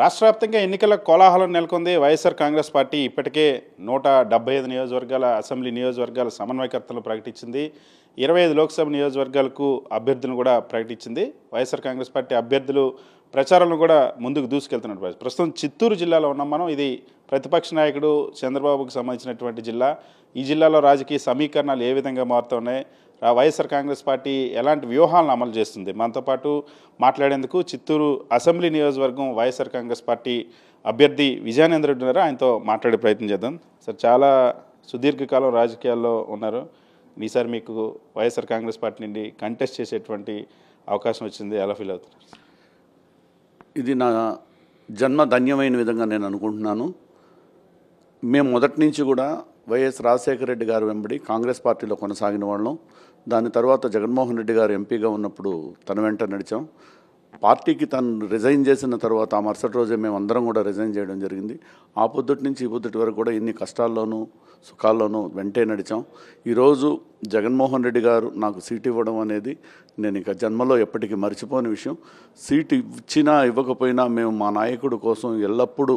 రాష్ట్ర వ్యాప్తంగా ఎన్నికల కోలాహలం నెలకొంది. వైఎస్ఆర్ కాంగ్రెస్ పార్టీ ఇప్పటికే 175 నియోజకవర్గాల అసెంబ్లీ నియోజకవర్గాల సమన్వయకర్తలను ప్రకటించింది. 25 లోక్సభ నియోజకవర్గాలకు అభ్యర్థులను కూడా ప్రకటించింది. వైఎస్ఆర్ కాంగ్రెస్ పార్టీ అభ్యర్థులు ప్రచారంలో కూడా ముందుకు దూసుకెళ్తున్నారు. ప్రస్తుతం చిత్తూరు జిల్లాలో ఉన్నాం మనం. ఇది ప్రతిపక్ష నాయకుడు చంద్రబాబుకు సంబంధించినటువంటి జిల్లా. ఈ జిల్లాలో రాజకీయ సమీకరణాలు ఏ విధంగా మారుతున్నాయి, వైఎస్ఆర్ కాంగ్రెస్ పార్టీ ఎలాంటి వ్యూహాలను అమలు చేస్తుంది, మనతో పాటు మాట్లాడేందుకు చిత్తూరు అసెంబ్లీ నియోజకవర్గం వైఎస్ఆర్ కాంగ్రెస్ పార్టీ అభ్యర్థి విజయానంద రెడ్డి ఉన్నారు. ఆయనతో మాట్లాడే ప్రయత్నం చేద్దాం. సార్, చాలా సుదీర్ఘకాలం రాజకీయాల్లో ఉన్నారు. ఈసారి మీకు వైఎస్ఆర్ కాంగ్రెస్ పార్టీ నుండి కంటెస్ట్ చేసేటువంటి అవకాశం వచ్చింది. ఎలా ఫీల్ అవుతున్నారు? ఇది నా జన్మ ధన్యమైన విధంగా నేను అనుకుంటున్నాను. మేము మొదటి నుంచి కూడా వైఎస్ రాజశేఖర రెడ్డి గారు వెంబడి కాంగ్రెస్ పార్టీలో కొనసాగిన వాళ్ళం. దాని తర్వాత జగన్మోహన్ రెడ్డి గారు ఎంపీగా ఉన్నప్పుడు తన వెంట నడిచాం. పార్టీకి తను రిజైన్ చేసిన తర్వాత ఆ మరుసటి రోజే మేము అందరం కూడా రిజైన్ చేయడం జరిగింది. ఆ పొద్దుటి నుంచి ఈ పొద్దుటి వరకు కూడా ఎన్ని కష్టాల్లోనూ సుఖాల్లోనూ వెంటే నడిచాం. ఈరోజు జగన్మోహన్ రెడ్డి గారు నాకు సీటు ఇవ్వడం అనేది నేను ఇక జన్మలో ఎప్పటికీ మర్చిపోని విషయం. సీటు ఇచ్చినా ఇవ్వకపోయినా మేము మా నాయకుడు కోసం ఎల్లప్పుడూ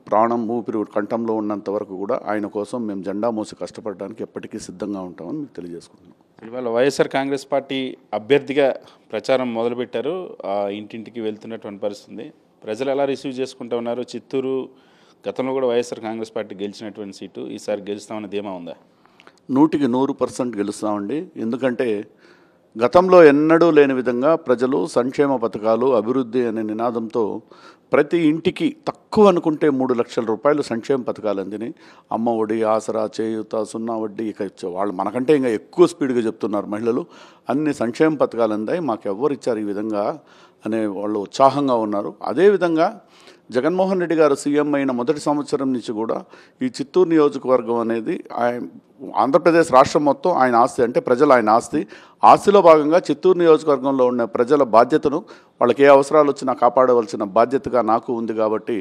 ప్రాణం ఊపిరి కంఠంలో ఉన్నంత వరకు కూడా ఆయన కోసం మేము జెండా మోసి కష్టపడడానికి ఎప్పటికీ సిద్ధంగా ఉంటామని మీకు తెలియజేసుకుంటున్నాం. ఇవాళ వైఎస్ఆర్ కాంగ్రెస్ పార్టీ అభ్యర్థిగా ప్రచారం మొదలుపెట్టారు. ఇంటింటికి వెళ్తున్నటువంటి పరిస్థితి. ప్రజలు ఎలా రిసీవ్ చేసుకుంటూ ఉన్నారు? చిత్తూరు గతంలో కూడా వైఎస్ఆర్ కాంగ్రెస్ పార్టీ గెలిచినటువంటి సీటు, ఈసారి గెలుస్తామన్న ధీమా ఉందా? 100% గెలుస్తామండి. ఎందుకంటే గతంలో ఎన్నడూ లేని విధంగా ప్రజలు సంక్షేమ పథకాలు, అభివృద్ధి అనే నినాదంతో ప్రతి ఇంటికి తక్కువ అనుకుంటే 3 లక్షల రూపాయలు సంక్షేమ పథకాలు అందినాయి. అమ్మ ఒడి, ఆసరా, చేయూత, సున్నా వడ్డీ, ఇక వాళ్ళు మనకంటే ఇంకా ఎక్కువ స్పీడ్గా చెప్తున్నారు మహిళలు. అన్ని సంక్షేమ పథకాలు అందాయి. మాకు ఎవరు ఇచ్చారు ఈ విధంగా అనే వాళ్ళు ఉత్సాహంగా ఉన్నారు. అదేవిధంగా జగన్మోహన్ రెడ్డి గారు సీఎం అయిన మొదటి సంవత్సరం నుంచి కూడా ఈ చిత్తూరు నియోజకవర్గం అనేది ఆంధ్రప్రదేశ్ రాష్ట్రం మొత్తం ఆయన ఆస్తి, అంటే ప్రజలు ఆయన ఆస్తి. ఆస్తిలో భాగంగా చిత్తూరు నియోజకవర్గంలో ఉన్న ప్రజల బాధ్యతను, వాళ్ళకి ఏ అవసరాలు వచ్చినా కాపాడవలసిన బాధ్యతగా నాకు ఉంది. కాబట్టి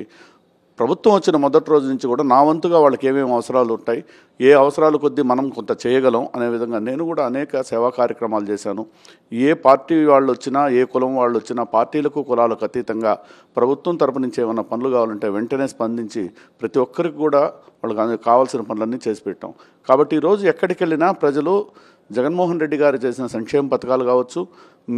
ప్రభుత్వం వచ్చిన మొదటి రోజు నుంచి కూడా నా వంతుగా వాళ్ళకి ఏమేమి అవసరాలు ఉంటాయి, ఏ అవసరాలు కొద్దీ మనం కొంత చేయగలం అనే విధంగా నేను కూడా అనేక సేవా కార్యక్రమాలు చేశాను. ఏ పార్టీ వాళ్ళు వచ్చినా, ఏ కులం వాళ్ళు వచ్చినా, పార్టీలకు కులాలకు అతీతంగా ప్రభుత్వం తరపు నుంచి ఏమైనా పనులు కావాలంటే వెంటనే స్పందించి ప్రతి ఒక్కరికి కూడా వాళ్ళకి కావాల్సిన పనులన్నీ చేసి పెట్టాం. కాబట్టి ఈరోజు ఎక్కడికి వెళ్ళినా ప్రజలు జగన్మోహన్ రెడ్డి గారు చేసిన సంక్షేమ పథకాలు కావచ్చు,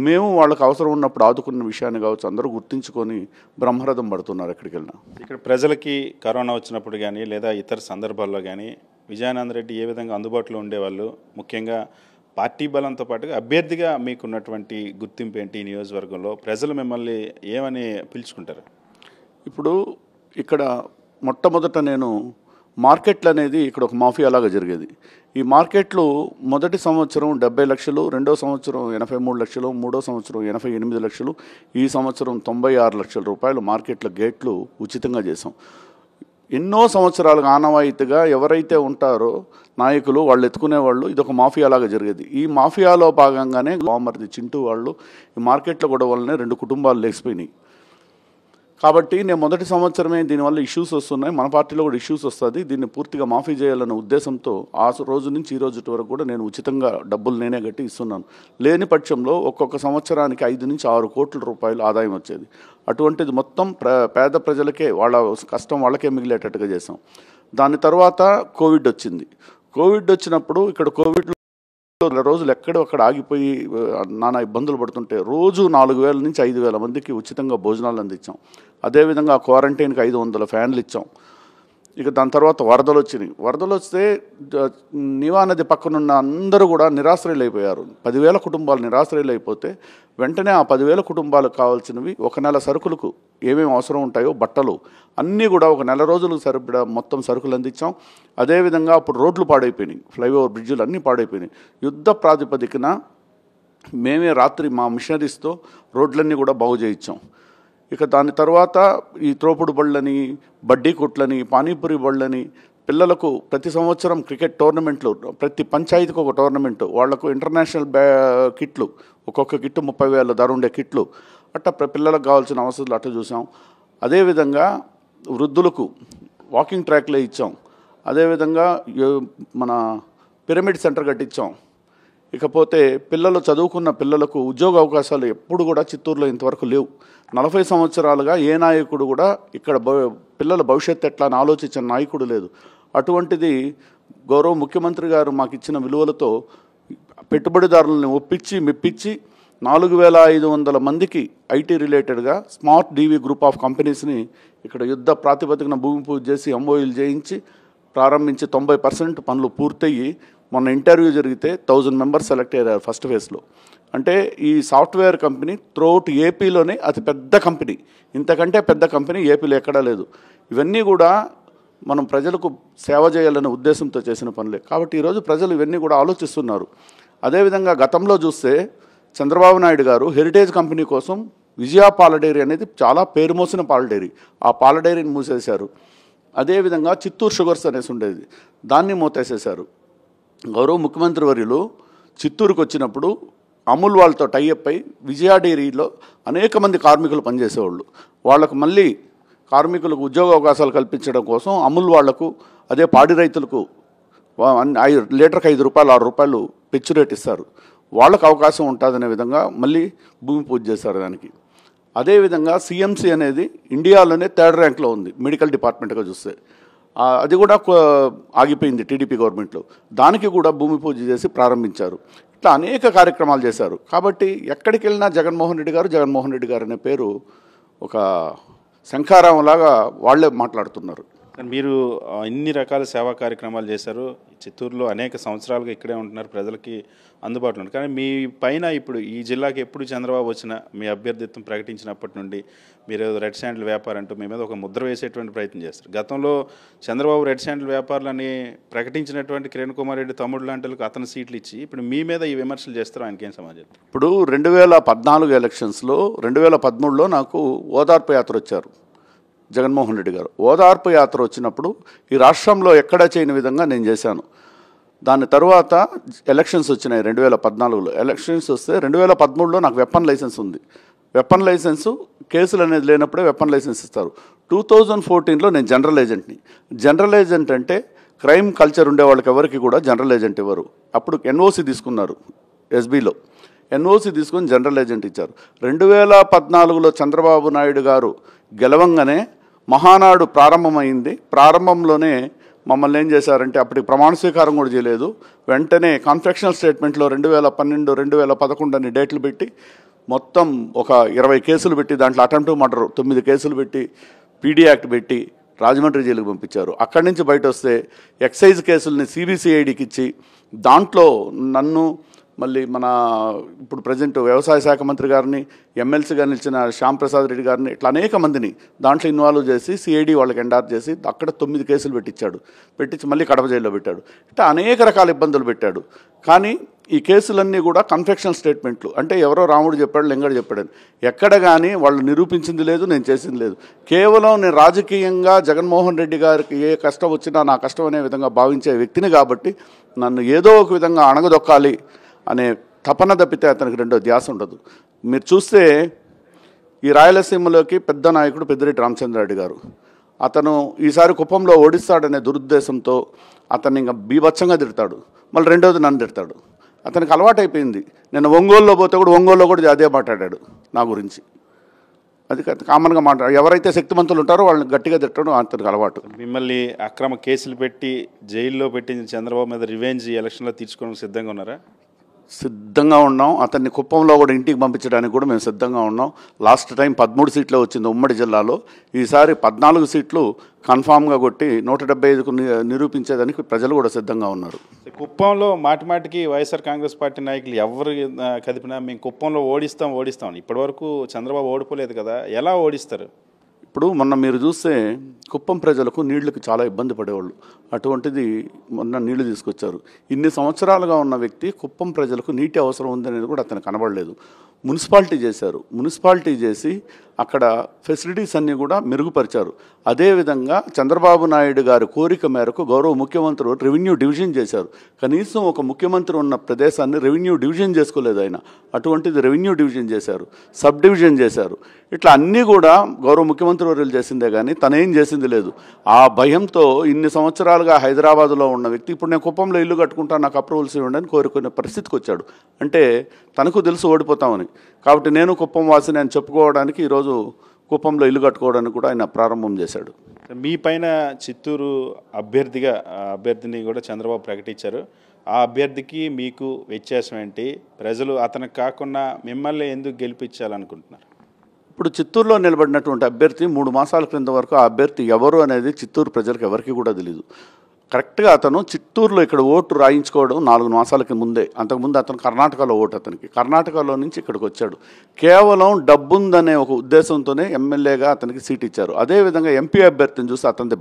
మేము వాళ్ళకి అవసరం ఉన్నప్పుడు ఆదుకున్న విషయాన్ని కావచ్చు, అందరూ గుర్తించుకొని బ్రహ్మరథం పడుతున్నారు ఎక్కడికి వెళ్ళినా. ఇక్కడ ప్రజలకి కరోనా వచ్చినప్పుడు కానీ లేదా ఇతర సందర్భాల్లో కానీ విజయానంద రెడ్డి ఏ విధంగా అందుబాటులో ఉండేవాళ్ళు? ముఖ్యంగా పార్టీ బలంతో పాటుగా అభ్యర్థిగా మీకున్నటువంటి గుర్తింపు ఏంటి? ఈ నియోజకవర్గంలో ప్రజలు మిమ్మల్ని ఏమని పిలుచుకుంటారు? ఇప్పుడు ఇక్కడ మొట్టమొదట నేను మార్కెట్లు అనేది ఇక్కడ ఒక మాఫియా లాగా జరిగేది. ఈ మార్కెట్లు మొదటి సంవత్సరం 70 లక్షలు, రెండో సంవత్సరం 83 లక్షలు, మూడో సంవత్సరం 88 లక్షలు, ఈ సంవత్సరం 96 లక్షల రూపాయలు మార్కెట్ల గేట్లు ఉచితంగా చేసాం. ఎన్నో సంవత్సరాలుగా ఆనవాయితీగా ఎవరైతే ఉంటారో నాయకులు వాళ్ళు ఎత్తుకునేవాళ్ళు, ఇది ఒక మాఫియా లాగా జరిగేది. ఈ మాఫియాలో భాగంగానే బామర్ది చింటూ వాళ్ళు ఈ మార్కెట్ల గొడవలనే 2 కుటుంబాలు లేచిపోయినాయి. కాబట్టి నేను మొదటి సంవత్సరమే దీనివల్ల ఇష్యూస్ వస్తున్నాయి, మన పార్టీలో కూడా ఇష్యూస్ వస్తుంది, దీన్ని పూర్తిగా మాఫీ చేయాలన్న ఉద్దేశంతో ఆ రోజు నుంచి ఈ రోజు వరకు కూడా నేను ఉచితంగా డబ్బులు నేనే కట్టి ఇస్తున్నాను. లేని పక్షంలో ఒక్కొక్క సంవత్సరానికి 5 నుంచి 6 కోట్ల రూపాయలు ఆదాయం వచ్చేది. అటువంటిది మొత్తం పేద ప్రజలకే, వాళ్ళ కష్టం వాళ్ళకే మిగిలేటట్టుగా చేసాం. దాని తర్వాత కోవిడ్ వచ్చింది. కోవిడ్ వచ్చినప్పుడు ఇక్కడ కోవిడ్లో రోజులు అక్కడ ఆగిపోయి నానా ఇబ్బందులు పడుతుంటే రోజు 4,000 నుంచి 5,000 మందికి ఉచితంగా భోజనాలు అందించాం. అదేవిధంగా క్వారంటైన్కి 500 ఫ్యాన్లు ఇచ్చాం. ఇక దాని తర్వాత వరదలు వచ్చినాయి. వరదలు వస్తే నీవా నది పక్కనున్న అందరూ కూడా నిరాశ్రయులు అయిపోయారు. 10,000 కుటుంబాలు నిరాశ్రయులు అయిపోతే వెంటనే ఆ 10,000 కుటుంబాలకు కావాల్సినవి ఒక నెల సరుకులకు ఏమేమి అవసరం ఉంటాయో బట్టలు అన్నీ కూడా ఒక నెల రోజులకు సరిపడా మొత్తం సరుకులు అందించాం. అదేవిధంగా అప్పుడు రోడ్లు పాడైపోయినాయి, ఫ్లైఓవర్ బ్రిడ్జులు అన్నీ పాడైపోయినాయి. యుద్ధ ప్రాతిపదికన మేమే రాత్రి మా మిషనరీస్తో రోడ్లన్నీ కూడా బాగు చేయించాం. ఇక దాని తర్వాత ఈ త్రోపుడు బళ్ళని, బడ్డీ కొట్లని, పానీపూరి బళ్ళని, పిల్లలకు ప్రతి సంవత్సరం క్రికెట్ టోర్నమెంట్లు, ప్రతి పంచాయతీకి ఒక టోర్నమెంటు, వాళ్లకు ఇంటర్నేషనల్ కిట్లు, ఒక్కొక్క కిట్టు 30,000 ధర ఉండే కిట్లు, అట్లా పిల్లలకు కావాల్సిన అవసరాలు అట్లా చూసాం. అదేవిధంగా వృద్ధులకు వాకింగ్ ట్రాక్లే ఇచ్చాం. అదేవిధంగా మన పిరమిడ్ సెంటర్ కట్టించాం. ఇకపోతే పిల్లలు చదువుకున్న పిల్లలకు ఉద్యోగ అవకాశాలు ఎప్పుడు కూడా చిత్తూరులో ఇంతవరకు లేవు. 40 సంవత్సరాలుగా ఏ నాయకుడు కూడా ఇక్కడ పిల్లల భవిష్యత్తు ఎట్లా అని ఆలోచించిన నాయకుడు లేదు. అటువంటిది గౌరవ ముఖ్యమంత్రి గారు మాకు ఇచ్చిన విలువలతో పెట్టుబడిదారులను ఒప్పించి మెప్పించి 4500 మందికి ఐటీ రిలేటెడ్గా స్మార్ట్ డీవీ గ్రూప్ ఆఫ్ కంపెనీస్ని ఇక్కడ యుద్ధ ప్రాతిపదికన భూమి పూజ చేసి ఎంఓయూలు చేయించి ప్రారంభించి 90% పనులు పూర్తయ్యి మొన్న ఇంటర్వ్యూ జరిగితే 1000 మెంబర్స్ సెలెక్ట్ అయ్యారు ఫస్ట్ ఫేజ్లో. అంటే ఈ సాఫ్ట్వేర్ కంపెనీ త్రూఅవుట్ ఏపీలోనే అతి పెద్ద కంపెనీ, ఇంతకంటే పెద్ద కంపెనీ ఏపీలో ఎక్కడా లేదు. ఇవన్నీ కూడా మనం ప్రజలకు సేవ చేయాలనే ఉద్దేశంతో చేసిన పనులే. కాబట్టి ఈరోజు ప్రజలు ఇవన్నీ కూడా ఆలోచిస్తున్నారు. అదేవిధంగా గతంలో చూస్తే చంద్రబాబు నాయుడు గారు హెరిటేజ్ కంపెనీ కోసం విజయ పాల డైరీ అనేది చాలా పేరు మోసిన పాల డైరీ, ఆ పాల డైరీని మూసేశారు. అదేవిధంగా చిత్తూరు షుగర్స్ అనేసి ఉండేది, దాన్ని మూతేసేశారు. గౌరవ ముఖ్యమంత్రి వర్యులు చిత్తూరుకు వచ్చినప్పుడు అమూల్ వాళ్ళతో టైఅప్ అయి విజయ డైరీలో అనేక మంది కార్మికులు పనిచేసేవాళ్ళు. వాళ్లకు మళ్ళీ కార్మికులకు ఉద్యోగ అవకాశాలు కల్పించడం కోసం అమూల్ వాళ్లకు అదే పాడి రైతులకు లీటర్కి 5 రూపాయలు 6 రూపాయలు పెచ్చు రేట్ ఇస్తారు. వాళ్ళకు అవకాశం ఉంటుందనే విధంగా మళ్ళీ భూమి పూజ చేశారు దానికి. అదేవిధంగా సిఎంసి అనేది ఇండియాలోనే 3rd ర్యాంక్లో ఉంది మెడికల్ డిపార్ట్మెంట్గా చూస్తే. అది కూడా ఆగిపోయింది టీడీపీ గవర్నమెంట్లో, దానికి కూడా భూమి పూజ చేసి ప్రారంభించారు. ఇట్లా అనేక కార్యక్రమాలు చేశారు. కాబట్టి ఎక్కడికి వెళ్ళినా జగన్మోహన్ రెడ్డి గారు అనే పేరు ఒక శంఖారావంలాగా వాళ్లే మాట్లాడుతున్నారు. మీరు ఇన్ని రకాల సేవా కార్యక్రమాలు చేశారు, చిత్తూరులో అనేక సంవత్సరాలుగా ఇక్కడే ఉంటున్నారు, ప్రజలకి అందుబాటులో ఉన్నారు. కానీ మీ పైన ఇప్పుడు ఈ జిల్లాకి ఎప్పుడు చంద్రబాబు వచ్చినా మీ అభ్యర్థిత్వం ప్రకటించినప్పటి నుండి మీరు రెడ్ శాండిల్ వ్యాపారం అంటూ మీ మీద ఒక ముద్ర వేసేటువంటి ప్రయత్నం చేస్తారు. గతంలో చంద్రబాబు రెడ్ శాండిల్ వ్యాపారులని ప్రకటించినటువంటి కిరణ్ కుమార్ రెడ్డి తమ్ముడు లాంటి అతను సీట్లు ఇచ్చి ఇప్పుడు మీ మీద ఈ విమర్శలు చేస్తారు, ఆయనకేం సమాజం? ఇప్పుడు 2014 ఎలక్షన్స్లో 2013లో నాకు ఓదార్పు యాత్ర వచ్చారు జగన్మోహన్ రెడ్డి గారు. ఓదార్పు యాత్ర వచ్చినప్పుడు ఈ రాష్ట్రంలో ఎక్కడా చేయని విధంగా నేను చేశాను. దాని తర్వాత ఎలక్షన్స్ వచ్చినాయి 2014లో. ఎలక్షన్స్ వస్తే 2013లో నాకు వెపన్ లైసెన్స్ ఉంది. వెపన్ లైసెన్సు కేసులు అనేది లేనప్పుడే వెపన్ లైసెన్స్ ఇస్తారు. 2014లో నేను జనరల్ ఏజెంట్ని. జనరల్ ఏజెంట్ అంటే క్రైమ్ కల్చర్ ఉండే వాళ్ళకి ఎవరికి కూడా జనరల్ ఏజెంట్ ఇవ్వరు. అప్పుడు ఎన్ఓసి తీసుకున్నారు ఎస్బీలో, ఎన్ఓసి తీసుకొని జనరల్ ఏజెంట్ ఇచ్చారు. 2014లో చంద్రబాబు నాయుడు గారు గెలవంగానే మహానాడు ప్రారంభమైంది. ప్రారంభంలోనే మమ్మల్ని ఏం చేశారంటే అప్పటికి ప్రమాణ స్వీకారం కూడా చేయలేదు, వెంటనే కాన్ఫెక్షనల్ స్టేట్మెంట్లో 2012, 2011 అని డేట్లు పెట్టి మొత్తం ఒక 20 కేసులు పెట్టి దాంట్లో అటెంప్ట్ మర్డర్ 9 కేసులు పెట్టి పీడీ యాక్ట్ పెట్టి రాజమండ్రి జైలుకి పంపించారు. అక్కడి నుంచి బయట వస్తే ఎక్సైజ్ కేసుల్ని సిబిసిఐడికి ఇచ్చి దాంట్లో నన్ను మళ్ళీ మన ఇప్పుడు ప్రజెంట్ వ్యవసాయ శాఖ మంత్రి గారిని, ఎమ్మెల్సీగా నిలిచిన శ్యామ్ ప్రసాద్ రెడ్డి గారిని ఇట్లా అనేక మందిని దాంట్లో ఇన్వాల్వ్ చేసి సిఐడి వాళ్ళకి ఎండార్ చేసి అక్కడ 9 కేసులు పెట్టించి మళ్ళీ కడప జైల్లో పెట్టాడు. ఇట్లా అనేక రకాల ఇబ్బందులు పెట్టాడు. కానీ ఈ కేసులన్నీ కూడా కన్ఫెక్షనల్ స్టేట్మెంట్లు, అంటే ఎవరో రాముడు చెప్పాడు లింగడు చెప్పాడని ఎక్కడ కానీ వాళ్ళు నిరూపించింది లేదు, నేను చేసింది లేదు. కేవలం నేను రాజకీయంగా జగన్మోహన్ రెడ్డి గారికి ఏ కష్టం వచ్చినా నా కష్టం అనే విధంగా భావించే వ్యక్తిని కాబట్టి నన్ను ఏదో ఒక విధంగా అణగదొక్కాలి అనే తపన తప్పితే అతనికి రెండో ధ్యాస ఉండదు. మీరు చూస్తే ఈ రాయలసీమలోకి పెద్ద నాయకుడు పెద్దిరెడ్డి రామచంద్రారెడ్డి గారు, అతను ఈసారి కుప్పంలో ఓడిస్తాడనే దురుద్దేశంతో అతన్ని ఇంకా బీభత్సంగా తిడతాడు, మళ్ళీ రెండోది నన్ను తిడతాడు. అతనికి అలవాటైపోయింది. నేను ఒంగోలులో పోతే కూడా ఒంగోలులో కూడా అదే మాట్లాడాడు నా గురించి. అది కామన్గా ఎవరైతే శక్తిమంతులు ఉంటారో వాళ్ళని గట్టిగా తిట్టడం అతనికి అలవాటు. మిమ్మల్ని అక్రమ కేసులు పెట్టి జైల్లో పెట్టించిన చంద్రబాబు మీద రివెంజ్ ఎలక్షన్లో తీర్చుకోవడానికి సిద్ధంగా ఉన్నారా? సిద్ధంగా ఉన్నాం. అతన్ని కుప్పంలో కూడా ఇంటికి పంపించడానికి కూడా మేము సిద్ధంగా ఉన్నాం. లాస్ట్ టైం 13 సీట్లే వచ్చింది ఉమ్మడి జిల్లాలో, ఈసారి 14 సీట్లు కన్ఫామ్గా కొట్టి 175కు నిరూపించేదానికి ప్రజలు కూడా సిద్ధంగా ఉన్నారు. కుప్పంలో మాటిమాటికి వైఎస్ఆర్ కాంగ్రెస్ పార్టీ నాయకులు ఎవరు కదిపినా మేము కుప్పంలో ఓడిస్తాం ఇప్పటివరకు చంద్రబాబు ఓడిపోలేదు కదా, ఎలా ఓడిస్తారు? ఇప్పుడు మొన్న మీరు చూస్తే కుప్పం ప్రజలకు నీళ్లకు చాలా ఇబ్బంది పడేవాళ్ళు, అటువంటిది మొన్న నీళ్లు తీసుకొచ్చారు. ఇన్ని సంవత్సరాలుగా ఉన్న వ్యక్తి కుప్పం ప్రజలకు నీటి అవసరం ఉందనేది కూడా అతను కనబడలేదు. మున్సిపాలిటీ చేశారు. మున్సిపాలిటీ చేసి అక్కడ ఫెసిలిటీస్ అన్నీ కూడా మెరుగుపరిచారు. అదేవిధంగా చంద్రబాబు నాయుడు గారి కోరిక మేరకు గౌరవ ముఖ్యమంత్రి రెవెన్యూ డివిజన్ చేశారు. కనీసం ఒక ముఖ్యమంత్రి ఉన్న ప్రదేశాన్ని రెవెన్యూ డివిజన్ చేసుకోలేదు ఆయన. అటువంటిది రెవెన్యూ డివిజన్ చేశారు, సబ్ డివిజన్ చేశారు. ఇట్లా అన్నీ కూడా గౌరవ ముఖ్యమంత్రి వర్యులు చేసిందే కానీ తనేం చేసింది లేదు. ఆ భయంతో ఇన్ని సంవత్సరాలుగా హైదరాబాద్లో ఉన్న వ్యక్తి ఇప్పుడు నేను కుప్పంలో ఇల్లు కట్టుకుంటా, నాకు అప్రూవల్స్ ఇవ్వండి అని కోరుకునే పరిస్థితికి వచ్చాడు. అంటే తనకు తెలుసు ఓడిపోతామని. కాబట్టి నేను కుప్పం వాసిని అని చెప్పుకోవడానికి ఈరోజు కుప్పంలో ఇల్లు కట్టుకోవడానికి కూడా ఆయన ప్రారంభం చేశాడు. మీ పైన చిత్తూరు అభ్యర్థిని కూడా చంద్రబాబు ప్రకటించారు. ఆ అభ్యర్థికి మీకు వ్యత్యాసం ఏంటి? ప్రజలు అతనికి కాకుండా మిమ్మల్ని ఎందుకు గెలిపించాలనుకుంటున్నారు? ఇప్పుడు చిత్తూరులో నిలబడినటువంటి అభ్యర్థి 3 మాసాల క్రింద వరకు ఆ అభ్యర్థి ఎవరు అనేది చిత్తూరు ప్రజలకు ఎవరికి కూడా తెలియదు. కరెక్ట్గా అతను చిత్తూరులో ఇక్కడ ఓటు రాయించుకోవడం 4 మాసాలకి ముందే. అంతకుముందు అతను కర్ణాటకలో ఓటు, అతనికి కర్ణాటకలో నుంచి ఇక్కడికి వచ్చాడు. కేవలం డబ్బుందనే ఒక ఉద్దేశంతోనే ఎమ్మెల్యేగా అతనికి సీట్ ఇచ్చారు. అదేవిధంగా ఎంపీ అభ్యర్థిని చూసి అతనిది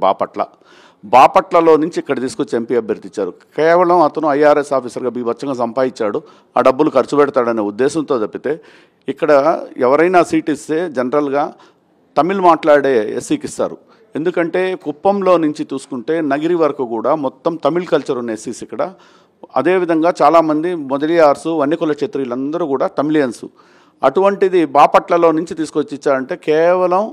బాపట్లలో నుంచి ఇక్కడ తీసుకొచ్చి ఎంపీ అభ్యర్థి ఇచ్చారు. కేవలం అతను ఐఆర్ఎస్ ఆఫీసర్గా బీభత్సంగా సంపాదించాడు, ఆ డబ్బులు ఖర్చు పెడతాడనే ఉద్దేశంతో తప్పితే ఇక్కడ ఎవరైనా సీట్ ఇస్తే జనరల్గా తమిళ్ మాట్లాడే ఎస్సీకి ఇస్తారు. ఎందుకంటే కుప్పంలో నుంచి చూసుకుంటే నగిరి వరకు కూడా మొత్తం తమిళ్ కల్చర్ ఉన్న ఎస్సీస్ ఇక్కడ. అదేవిధంగా చాలామంది మొదలియార్సు, వన్యకుల క్షత్రియులందరూ కూడా తమిళియన్స్. అటువంటిది బాపట్లలో నుంచి తీసుకొచ్చి ఇచ్చారంటే కేవలం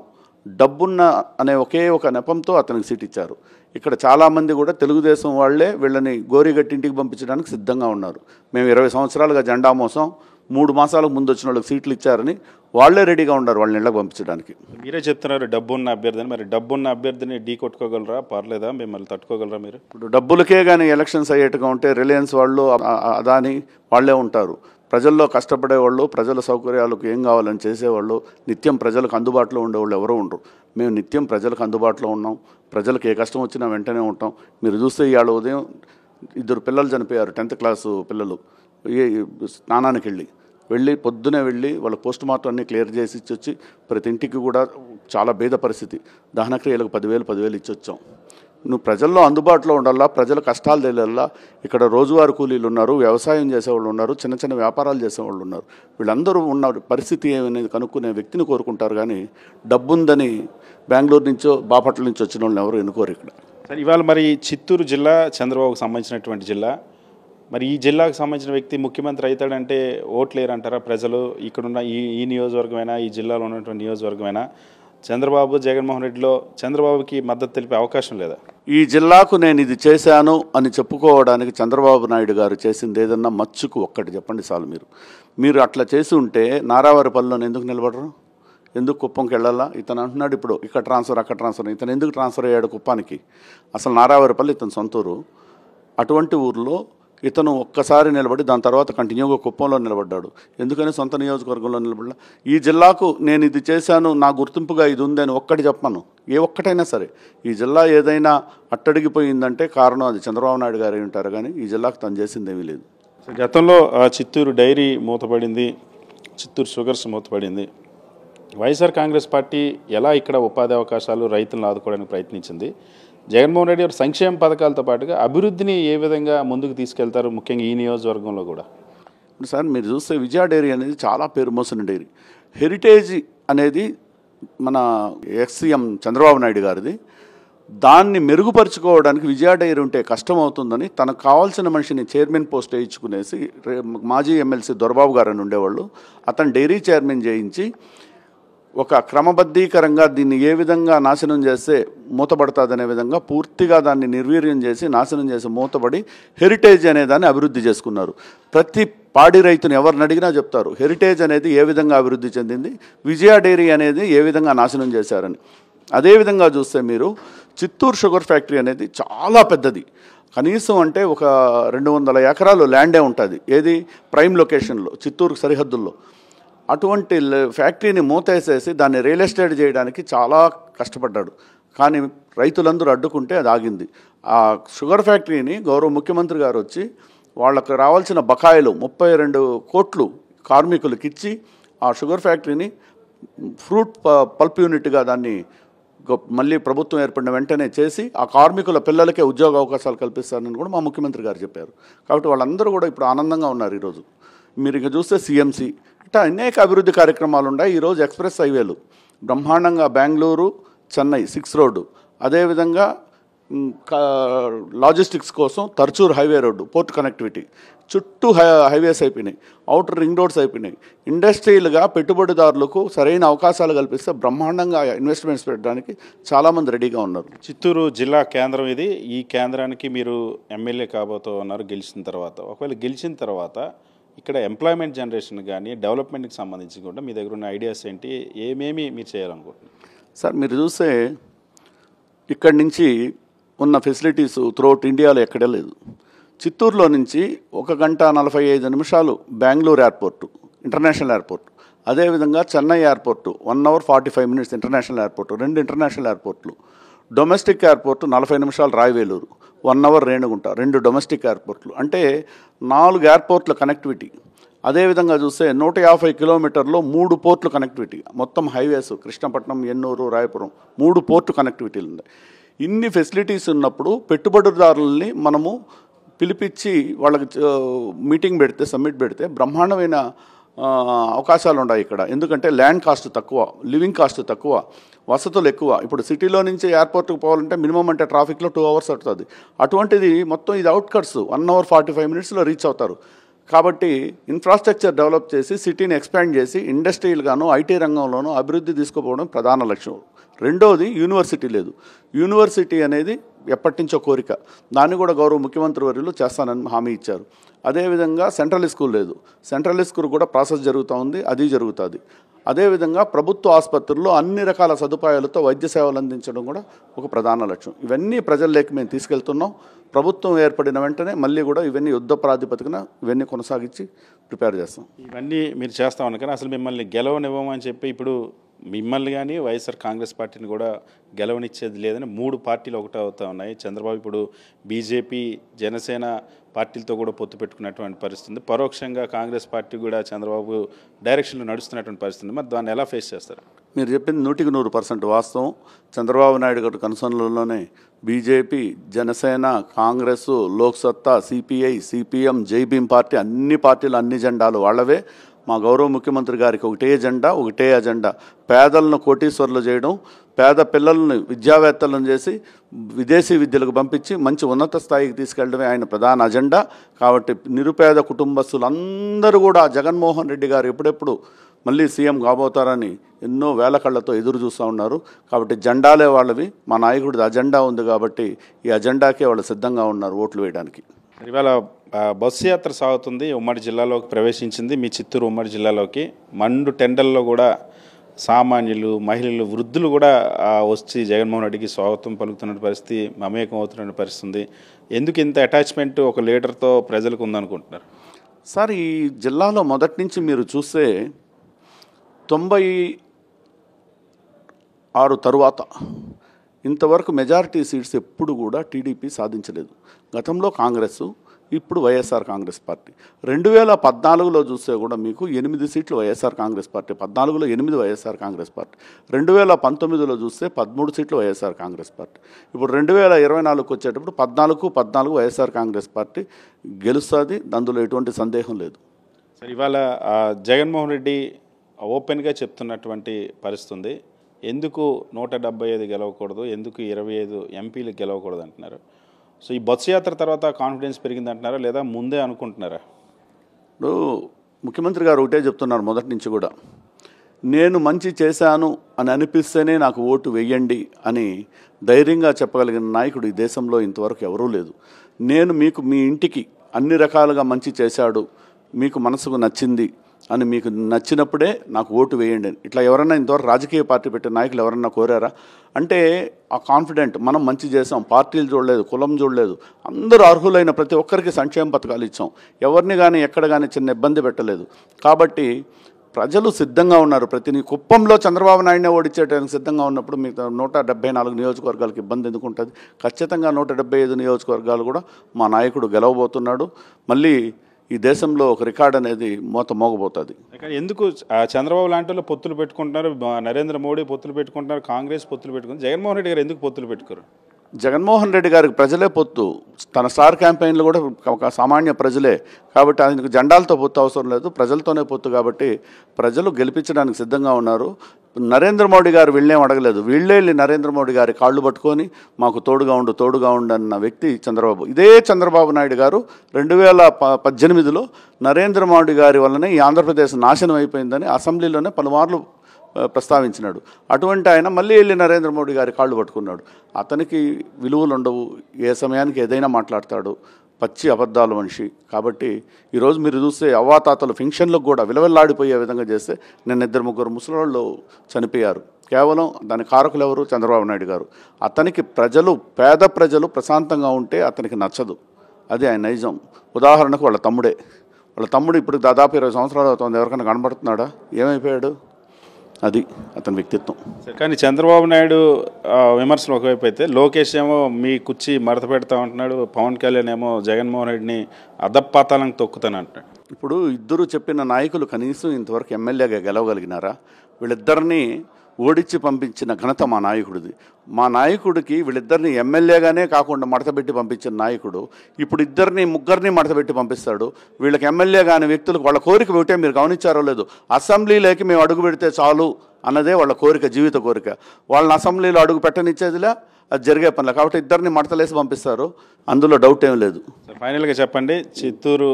డబ్బున్న అనే ఒకే ఒక నెపంతో అతనికి సీట్ ఇచ్చారు. ఇక్కడ చాలామంది కూడా తెలుగుదేశం వాళ్ళే వీళ్ళని గోరిగట్టి ఇంటికి పంపించడానికి సిద్ధంగా ఉన్నారు. మేము 20 సంవత్సరాలుగా జెండా మోసం, 3 మాసాలకు ముందు వచ్చిన వాళ్ళకి సీట్లు ఇచ్చారని వాళ్ళే రెడీగా ఉన్నారు వాళ్ళని ఇళ్ళకి పంపించడానికి. మీరే చెప్తున్నారు డబ్బున్న అభ్యర్థిని. మరి డబ్బున్న అభ్యర్థిని ఢీ కొట్టుకోగలరా? పర్లేదా? మిమ్మల్ని తట్టుకోగలరా మీరు? ఇప్పుడు డబ్బులకే కానీ ఎలక్షన్స్ అయ్యేట్టుగా ఉంటే రిలయన్స్ వాళ్ళు, అదాని వాళ్ళే ఉంటారు. ప్రజల్లో కష్టపడేవాళ్ళు, ప్రజల సౌకర్యాలకు ఏం కావాలని చేసేవాళ్ళు, నిత్యం ప్రజలకు అందుబాటులో ఉండేవాళ్ళు ఎవరూ ఉండరు. మేము నిత్యం ప్రజలకు అందుబాటులో ఉన్నాం. ప్రజలకు ఏ కష్టం వచ్చినా వెంటనే ఉంటాం. మీరు చూస్తే ఇవాళ ఉదయం 2 పిల్లలు చనిపోయారు, 10th క్లాసు పిల్లలు. స్నానానికి వెళ్ళి పొద్దునే వెళ్ళి వాళ్ళ పోస్ట్ మార్టం అన్నీ క్లియర్ చేసి ఇచ్చొచ్చి ప్రతి ఇంటికి కూడా చాలా భేద పరిస్థితి, దహనక్రియలకు 10,000 ఇచ్చొచ్చాం. నువ్వు ప్రజల్లో అందుబాటులో ఉండాలా, ప్రజల కష్టాలు తెలియాలా. ఇక్కడ రోజువారీ కూలీలు ఉన్నారు, వ్యవసాయం చేసేవాళ్ళు ఉన్నారు, చిన్న చిన్న వ్యాపారాలు చేసేవాళ్ళు ఉన్నారు. వీళ్ళందరూ ఉన్న పరిస్థితి ఏమనేది కనుక్కునే వ్యక్తిని కోరుకుంటారు కానీ డబ్బుందని బెంగళూరు నుంచో బాపట్ల నుంచి వచ్చిన వాళ్ళని ఎవరు ఎన్నుకోరు ఇక్కడ. సరే, ఇవాళ మరి చిత్తూరు జిల్లా చంద్రబాబుకు సంబంధించినటువంటి జిల్లా. మరి ఈ జిల్లాకు సంబంధించిన వ్యక్తి ముఖ్యమంత్రి అవుతాడంటే ఓట్లేరంటారా ప్రజలు? ఇక్కడున్న ఈ నియోజకవర్గమైనా, ఈ జిల్లాలో ఉన్నటువంటి నియోజకవర్గమైనా చంద్రబాబు, జగన్మోహన్ రెడ్డిలో చంద్రబాబుకి మద్దతు తెలిపే అవకాశం లేదా? ఈ జిల్లాకు నేను ఇది చేశాను అని చెప్పుకోవడానికి చంద్రబాబు నాయుడు గారు చేసింది ఏదన్నా మచ్చుకు ఒక్కటి చెప్పండి చాలు. మీరు అట్లా చేసి ఉంటే నారావారిపల్లిలో ఎందుకు నిలబడరు? ఎందుకు కుప్పంకి వెళ్ళాలా? ఇతను అంటున్నాడు ఇప్పుడు ఇక్కడ ట్రాన్స్ఫర్, అక్కడ ట్రాన్స్ఫర్. ఇతను ఎందుకు ట్రాన్స్ఫర్ అయ్యాడు కుప్పానికి? అసలు నారావారిపల్లి ఇతను సొంతూరు. అటువంటి ఊరిలో ఇతను ఒక్కసారి నిలబడి దాని తర్వాత కంటిన్యూగా కుప్పంలో నిలబడ్డాడు. ఎందుకని సొంత నియోజకవర్గంలో నిలబడ్డా? ఈ జిల్లాకు నేను ఇది చేశాను, నా గుర్తింపుగా ఇది ఉందని ఒక్కటి చెప్పను. ఏ ఒక్కటైనా సరే ఈ జిల్లా ఏదైనా అట్టడిగిపోయిందంటే కారణం అది చంద్రబాబు నాయుడు గారు ఉంటారు, కానీ ఈ జిల్లాకు తను చేసింది ఏమీ లేదు. గతంలో చిత్తూరు డైరీ మూతపడింది, చిత్తూరు షుగర్స్ మూతపడింది. వైఎస్ఆర్ కాంగ్రెస్ పార్టీ ఎలా ఇక్కడ ఉపాధి అవకాశాలు, రైతులను ఆదుకోవడానికి ప్రయత్నించింది? జగన్మోహన్ రెడ్డి గారు సంక్షేమ పథకాలతో పాటుగా అభివృద్ధిని ఏ విధంగా ముందుకు తీసుకెళ్తారు, ముఖ్యంగా ఈ నియోజకవర్గంలో కూడా? సార్, మీరు చూస్తే విజయ డైరీ అనేది చాలా పేరు మోసిన డైరీ. హెరిటేజ్ అనేది మన ఎక్స్సీఎం చంద్రబాబు నాయుడు గారిది. దాన్ని మెరుగుపరుచుకోవడానికి విజయ డైరీ ఉంటే కష్టం అవుతుందని తనకు కావాల్సిన మనిషిని చైర్మన్ పోస్ట్ వేయించుకునేసి మాజీ ఎమ్మెల్సీ దొరబాబు గారు అని ఉండేవాళ్ళు, అతను డైరీ చైర్మన్ చేయించి ఒక క్రమబద్ధీకరంగా దీన్ని ఏ విధంగా నాశనం చేస్తే మూతపడుతుందనే విధంగా పూర్తిగా దాన్ని నిర్వీర్యం చేసి నాశనం చేసి మూతపడి హెరిటేజ్ అనే దాన్ని అభివృద్ధి చేసుకున్నారు. ప్రతి పాడి రైతుని ఎవరిని అడిగినా చెప్తారు హెరిటేజ్ అనేది ఏ విధంగా అభివృద్ధి చెందింది, విజయ డైరీ అనేది ఏ విధంగా నాశనం చేశారని. అదేవిధంగా చూస్తే మీరు చిత్తూరు షుగర్ ఫ్యాక్టరీ అనేది చాలా పెద్దది. కనీసం అంటే ఒక 200 ఎకరాలు ల్యాండే ఉంటుంది. ఏది? ప్రైమ్ లొకేషన్లో, చిత్తూరు సరిహద్దుల్లో. అటువంటి ఫ్యాక్టరీని మూతేసేసి దాన్ని రియల్ ఎస్టేట్ చేయడానికి చాలా కష్టపడ్డాడు. కానీ రైతులందరూ అడ్డుకుంటే అది ఆగింది. ఆ షుగర్ ఫ్యాక్టరీని గౌరవ ముఖ్యమంత్రి గారు వచ్చి వాళ్ళకు రావాల్సిన బకాయిలు 32 కోట్లు కార్మికులకు ఇచ్చి ఆ షుగర్ ఫ్యాక్టరీని ఫ్రూట్ పల్ప్ యూనిట్గా దాన్ని మళ్ళీ ప్రభుత్వం ఏర్పడిన వెంటనే చేసి ఆ కార్మికుల పిల్లలకే ఉద్యోగ అవకాశాలు కల్పిస్తారని కూడా మా ముఖ్యమంత్రి గారు చెప్పారు. కాబట్టి వాళ్ళందరూ కూడా ఇప్పుడు ఆనందంగా ఉన్నారు. ఈరోజు మీరు ఇక చూస్తే సిఎంసి ఇట్లా అనేక అభివృద్ధి కార్యక్రమాలు ఉన్నాయి. ఈరోజు ఎక్స్ప్రెస్ హైవేలు బ్రహ్మాండంగా బెంగళూరు చెన్నై 6 రోడ్డు, అదేవిధంగా లాజిస్టిక్స్ కోసం తర్చూర్ హైవే రోడ్డు, పోర్ట్ కనెక్టివిటీ, చుట్టూ హైవేస్ అయిపోయినాయి, అవుటర్ రింగ్ రోడ్స్ అయిపోయినాయి. ఇండస్ట్రియల్గా పెట్టుబడిదారులకు సరైన అవకాశాలు కల్పిస్తే బ్రహ్మాండంగా ఇన్వెస్ట్మెంట్స్ పెట్టడానికి చాలామంది రెడీగా ఉన్నారు. చిత్తూరు జిల్లా కేంద్రం ఇది. ఈ కేంద్రానికి మీరు ఎమ్మెల్యే కాబోతూ ఉన్నారు గెలిచిన తర్వాత. ఒకవేళ గెలిచిన తర్వాత ఇక్కడ ఎంప్లాయ్మెంట్ జనరేషన్ కానీ డెవలప్మెంట్కి సంబంధించి కూడా మీ దగ్గర ఉన్న ఐడియాస్ ఏంటి, ఏమేమి మీరు చేయాలనుకుంటున్నారు? సార్ మీరు చూస్తే ఇక్కడి నుంచి ఉన్న ఫెసిలిటీస్ త్రూఅవుట్ ఇండియాలో ఎక్కడే లేదు. చిత్తూరులో నుంచి 1 గంట 45 నిమిషాలు బెంగళూరు ఎయిర్పోర్టు, ఇంటర్నేషనల్ ఎయిర్పోర్ట్, అదేవిధంగా Chennai airport 1 hour 45 minutes international airport, 2 international ఎయిర్పోర్ట్లు, డొమెస్టిక్ ఎయిర్పోర్టు 40 నిమిషాలు రాయవేలూరు, 1 అవర్ రేణుగుంట, 2 డొమెస్టిక్ ఎయిర్పోర్ట్లు, అంటే 4 ఎయిర్పోర్ట్ల కనెక్టివిటీ. అదేవిధంగా చూస్తే 150 కిలోమీటర్లో 3 పోర్ట్లు కనెక్టివిటీ, మొత్తం హైవేస్ కృష్ణపట్నం, ఎన్నూరు, రాయపురం 3 పోర్టు కనెక్టివిటీలు ఉన్నాయి. ఇన్ని ఫెసిలిటీస్ ఉన్నప్పుడు పెట్టుబడిదారులని మనము పిలిపించి వాళ్ళకి మీటింగ్ పెడితే, సమ్మిట్ పెడితే బ్రహ్మాండమైన అవకాశాలు ఉన్నాయి ఇక్కడ. ఎందుకంటే ల్యాండ్ కాస్ట్ తక్కువ, లివింగ్ కాస్ట్ తక్కువ, వసతులు ఎక్కువ. ఇప్పుడు సిటీలో నుంచి ఎయిర్పోర్ట్కి పోవాలంటే మినిమం అంటే ట్రాఫిక్లో 2 అవర్స్ అవుతుంది. అటువంటిది మొత్తం ఇది అవుట్కట్స్ 1 అవర్ 45 మినిట్స్లో రీచ్ అవుతారు. కాబట్టి ఇన్ఫ్రాస్ట్రక్చర్ డెవలప్ చేసి సిటీని ఎక్స్పాండ్ చేసి ఇండస్ట్రియల్గాను ఐటీ రంగంలోనూ అభివృద్ధి తీసుకుపోవడం ప్రధాన లక్ష్యం. రెండోది యూనివర్సిటీ లేదు. యూనివర్సిటీ అనేది ఎప్పటి నుంచో కోరిక, దాన్ని కూడా గౌరవ ముఖ్యమంత్రి వర్యులు చేస్తానని హామీ ఇచ్చారు. అదేవిధంగా సెంట్రల్ స్కూల్ లేదు, సెంట్రల్ స్కూల్ కూడా ప్రాసెస్ జరుగుతూ ఉంది, అది జరుగుతుంది. అదేవిధంగా ప్రభుత్వ ఆసుపత్రుల్లో అన్ని రకాల సదుపాయాలతో వైద్య సేవలు అందించడం కూడా ఒక ప్రధాన లక్ష్యం. ఇవన్నీ ప్రజల్లోకి మేము తీసుకెళ్తున్నాం. ప్రభుత్వం ఏర్పడిన వెంటనే మళ్ళీ కూడా ఇవన్నీ యుద్ధ ప్రాతిపదికన ఇవన్నీ కొనసాగించి ప్రిపేర్ చేస్తాం. ఇవన్నీ మీరు చేస్తామని, కానీ అసలు మిమ్మల్ని గెలవనివ్వమని చెప్పి ఇప్పుడు మిమ్మల్ని కానీ వైఎస్ఆర్ కాంగ్రెస్ పార్టీని కూడా గెలవనిచ్చేది లేదని 3 పార్టీలు ఒకటే అవుతా ఉన్నాయి. చంద్రబాబు ఇప్పుడు బీజేపీ, జనసేన పార్టీలతో కూడా పొత్తు పెట్టుకున్నటువంటి పరిస్థితి, పరోక్షంగా కాంగ్రెస్ పార్టీ కూడా చంద్రబాబు డైరెక్షన్లో నడుస్తున్నటువంటి పరిస్థితి. మరి దాన్ని ఎలా ఫేస్ చేస్తారు? మీరు చెప్పింది 100% వాస్తవం. చంద్రబాబు నాయుడు గారి కన్సర్న్లలోనే BJP, Janasena, Congress, Loksatta, CPI, CPM, Jai Bhim party, అన్ని పార్టీలు అన్ని జెండాలు వాళ్ళవే. మా గౌరవ ముఖ్యమంత్రి గారికి ఒకటే జెండా, ఒకటే అజెండా, పేదలను కోటీశ్వర్లు చేయడం, పేద పిల్లలను విద్యావేత్తలను చేసి విదేశీ విద్యలకు పంపించి మంచి ఉన్నత స్థాయికి తీసుకెళ్లడమే ఆయన ప్రధాన అజెండా. కాబట్టి నిరుపేద కుటుంబస్తులందరూ కూడా జగన్మోహన్ రెడ్డి గారు ఎప్పుడెప్పుడు మళ్ళీ సీఎం కాబోతారని ఎన్నో వేల కళ్ళతో ఎదురు చూస్తూ ఉన్నారు. కాబట్టి జెండాలే వాళ్ళవి, మా నాయకుడిది అజెండా ఉంది కాబట్టి ఈ అజెండాకే వాళ్ళు సిద్ధంగా ఉన్నారు ఓట్లు వేయడానికి. ఇవాళ బస్సు యాత్ర సాగుతుంది, ఉమ్మడి జిల్లాలోకి ప్రవేశించింది. మీ చిత్తూరు ఉమ్మడి జిల్లాలోకి మండు టెండల్లో కూడా సామాన్యులు, మహిళలు, వృద్ధులు కూడా వచ్చి జగన్మోహన్ రెడ్డికి స్వాగతం పలుకుతున్న పరిస్థితి, మమేకం అవుతున్న పరిస్థితి ఉంది. ఎందుకు ఇంత అటాచ్మెంట్ ఒక లీడర్తో ప్రజలకు ఉందనుకుంటున్నారు? సార్ ఈ జిల్లాలో మొదటి నుంచి మీరు చూస్తే 96 తరువాత ఇంతవరకు మెజారిటీ సీట్స్ ఎప్పుడు కూడా టీడీపీ సాధించలేదు. గతంలో కాంగ్రెస్, ఇప్పుడు వైఎస్ఆర్ కాంగ్రెస్ పార్టీ. 2014లో చూస్తే కూడా మీకు 8 సీట్లు వైఎస్ఆర్ కాంగ్రెస్ పార్టీ, 14లో 8 వైఎస్ఆర్ కాంగ్రెస్ పార్టీ, 2019లో చూస్తే 13 సీట్లు వైఎస్ఆర్ కాంగ్రెస్ పార్టీ. ఇప్పుడు 2024కి వచ్చేటప్పుడు 14 వైఎస్ఆర్ కాంగ్రెస్ పార్టీ గెలుస్తుంది, అందులో ఎటువంటి సందేహం లేదు. సరే, ఇవాళ జగన్మోహన్ రెడ్డి ఓపెన్గా చెప్తున్నటువంటి పరిస్థితి ఉంది. ఎందుకు 175 గెలవకూడదు, ఎందుకు 25 ఎంపీలు గెలవకూడదు అంటున్నారు. సో ఈ బస్సు యాత్ర తర్వాత కాన్ఫిడెన్స్ పెరిగింది అంటున్నారా, లేదా ముందే అనుకుంటున్నారా? ఇప్పుడు ముఖ్యమంత్రి గారు ఒకటే చెప్తున్నారు మొదటి నుంచి కూడా, నేను మంచి చేశాను అని అనిపిస్తేనే నాకు ఓటు వెయ్యండి అని ధైర్యంగా చెప్పగలిగిన నాయకుడు ఈ దేశంలో ఇంతవరకు ఎవరూ లేదు. నేను మీకు మీ ఇంటికి అన్ని రకాలుగా మంచి చేశాడు, మీకు మనసుకు నచ్చింది అని మీకు నచ్చినప్పుడే నాకు ఓటు వేయండి అని ఇట్లా ఎవరన్నా ఇంతవరకు రాజకీయ పార్టీ పెట్టిన నాయకులు ఎవరన్నా కోరారా? అంటే ఆ కాన్ఫిడెంట్, మనం మంచి చేసాం, పార్టీలు చూడలేదు, కులం చూడలేదు, అందరూ అర్హులైన ప్రతి ఒక్కరికి సంక్షేమ పథకాలు ఇచ్చాం, ఎవరిని కానీ ఎక్కడ కానీ చిన్న ఇబ్బంది పెట్టలేదు. కాబట్టి ప్రజలు సిద్ధంగా ఉన్నారు. ప్రతి కుప్పంలో చంద్రబాబు నాయుడునే ఓడించేయడానికి సిద్ధంగా ఉన్నప్పుడు మీకు 174 నియోజకవర్గాలకు ఇబ్బంది ఎందుకు ఉంటుంది? ఖచ్చితంగా 175 నియోజకవర్గాలు కూడా మా నాయకుడు గెలవబోతున్నాడు. మళ్ళీ ఈ దేశంలో ఒక రికార్డ్ అనేది మోగబోతుంది. ఎందుకు చంద్రబాబు లాంటి వాళ్ళు పొత్తులు పెట్టుకుంటున్నారు, నరేంద్ర మోడీ పొత్తులు పెట్టుకుంటున్నారు, కాంగ్రెస్ పొత్తులు పెట్టుకుంటారు, జగన్మోహన్ రెడ్డి గారు ఎందుకు పొత్తులు పెట్టుకోరు? జగన్మోహన్ రెడ్డి గారికి ప్రజలే పొత్తు. తన స్టార్ క్యాంపెయిన్లు కూడా ఒక సామాన్య ప్రజలే. కాబట్టి ఆయనకు జెండాలతో పొత్తు అవసరం లేదు, ప్రజలతోనే పొత్తు. కాబట్టి ప్రజలు గెలిపించడానికి సిద్ధంగా ఉన్నారు. నరేంద్ర మోడీ గారు వీళ్ళేం అడగలేదు. వీళ్ళే వెళ్ళి నరేంద్ర మోడీ గారి కాళ్ళు పట్టుకొని మాకు తోడుగా ఉండు అన్న వ్యక్తి చంద్రబాబు. ఇదే చంద్రబాబు నాయుడు గారు 2018లో నరేంద్ర మోడీ గారి వల్లనే ఈ ఆంధ్రప్రదేశ్ నాశనం అయిపోయిందని అసెంబ్లీలోనే పలుమార్లు ప్రస్తావించినాడు. అటువంటి ఆయన మళ్ళీ వెళ్ళి నరేంద్ర మోడీ గారి కాళ్ళు పట్టుకున్నాడు. అతనికి విలువలు ఉండవు, ఏ సమయానికి ఏదైనా మాట్లాడతాడు, పచ్చి అబద్ధాలు మనిషి. కాబట్టి ఈరోజు మీరు చూస్తే అవ్వాతాతలు ఫంక్షన్లకు కూడా విలవెల్లాడిపోయే విధంగా చేస్తే నిన్న 2-3 ముసలోళ్ళు చనిపోయారు. కేవలం దాని కారకులు ఎవరు? చంద్రబాబు నాయుడు గారు. అతనికి పేద ప్రజలు ప్రశాంతంగా ఉంటే అతనికి నచ్చదు. అది ఆయన నైజం. ఉదాహరణకు వాళ్ళ తమ్ముడు ఇప్పుడు దాదాపు 20 సంవత్సరాలు అవుతుంది. ఎవరికైనా కనబడుతున్నాడా? ఏమైపోయాడు? అది అతని వ్యక్తిత్వం. కానీ చంద్రబాబు నాయుడు విమర్శలు ఒకవైపు అయితే, లోకేష్ ఏమో మీ కుర్చీ మడత పెడతా ఉంటున్నాడు, పవన్ కళ్యాణ్ ఏమో జగన్మోహన్ రెడ్డిని అధపాతాళంకి తొక్కుతాను అంటున్నాడు. ఇప్పుడు ఇద్దరు చెప్పిన నాయకులు కనీసం ఇంతవరకు ఎమ్మెల్యేగా గెలవగలిగినారా? వీళ్ళిద్దరినీ ఓడించి పంపించిన ఘనత మా నాయకుడిది. మా నాయకుడికి వీళ్ళిద్దరిని ఎమ్మెల్యేగానే కాకుండా మడతపెట్టి పంపించిన నాయకుడు ఇప్పుడు ముగ్గురిని మడతపెట్టి పంపిస్తాడు. వీళ్ళకి ఎమ్మెల్యే కాని వ్యక్తులకు వాళ్ళ కోరిక ఒకటే, మీరు గమనించారో లేదు, అసెంబ్లీలోకి మేము అడుగు పెడితే చాలు అన్నదే వాళ్ళ కోరిక, జీవిత కోరిక. వాళ్ళని అసెంబ్లీలో అడుగు పెట్టనిచ్చేదిలా, అది జరిగే పనిలే. కాబట్టి ఇద్దరిని మడతలేసి పంపిస్తారు, అందులో డౌట్ ఏం లేదు. ఫైనల్గా చెప్పండి, చిత్తూరు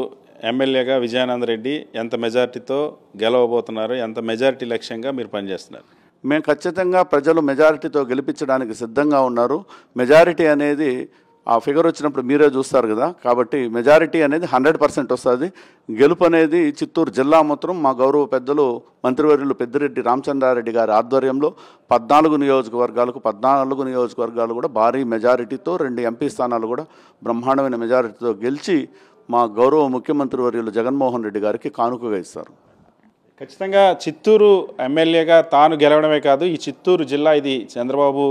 ఎమ్మెల్యేగా విజయానంద రెడ్డి ఎంత మెజారిటీతో గెలవబోతున్నారు? ఎంత మెజారిటీ లక్ష్యంగా మీరు పనిచేస్తున్నారు? మేము ఖచ్చితంగా ప్రజలు మెజారిటీతో గెలిపించడానికి సిద్ధంగా ఉన్నారు. మెజారిటీ అనేది ఆ ఫిగర్ వచ్చినప్పుడు మీరే చూస్తారు కదా. కాబట్టి మెజారిటీ అనేది 100% వస్తుంది. గెలుపు అనేది చిత్తూరు జిల్లా మొత్తం మా గౌరవ పెద్దలు మంత్రివర్యులు పెద్దిరెడ్డి రామచంద్రారెడ్డి గారి ఆధ్వర్యంలో 14 నియోజకవర్గాలు కూడా భారీ మెజారిటీతో, 2 ఎంపీ స్థానాలు కూడా బ్రహ్మాండమైన మెజారిటీతో గెలిచి మా గౌరవ ముఖ్యమంత్రి వర్యులు జగన్మోహన్ రెడ్డి గారికి కానుకగా ఇస్తారు. ఖచ్చితంగా చిత్తూరు ఎమ్మెల్యేగా తాను గెలవడమే కాదు, ఈ చిత్తూరు జిల్లా ఇది చంద్రబాబు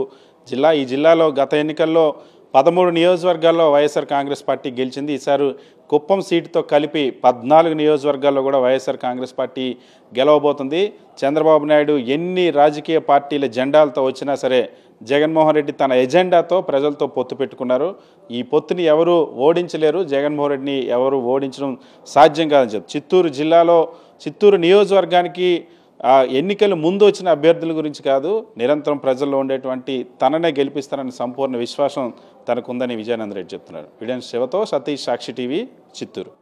జిల్లా. ఈ జిల్లాలో గత ఎన్నికల్లో 13 నియోజకవర్గాల్లో వైఎస్ఆర్ కాంగ్రెస్ పార్టీ గెలిచింది. ఈసారి కుప్పం సీటుతో కలిపి 14 నియోజకవర్గాల్లో కూడా వైఎస్ఆర్ కాంగ్రెస్ పార్టీ గెలవబోతుంది. చంద్రబాబు నాయుడు ఎన్ని రాజకీయ పార్టీల జెండాలతో వచ్చినా సరే జగన్మోహన్ రెడ్డి తన ఎజెండాతో ప్రజలతో పొత్తు పెట్టుకున్నారు. ఈ పొత్తుని ఎవరు ఓడించలేరు, జగన్మోహన్ రెడ్డిని ఎవరు ఓడించడం సాధ్యం కాదని చెప్పి చిత్తూరు నియోజకవర్గానికి ఎన్నికలు ముందు వచ్చిన అభ్యర్థుల గురించి కాదు, నిరంతరం ప్రజల్లో ఉండేటువంటి తననే గెలిపిస్తారని సంపూర్ణ విశ్వాసం తనకుందని విజయానంద రెడ్డి చెప్తున్నారు. వీడియో శివతో సతీష్, సాక్షి టీవీ, చిత్తూరు.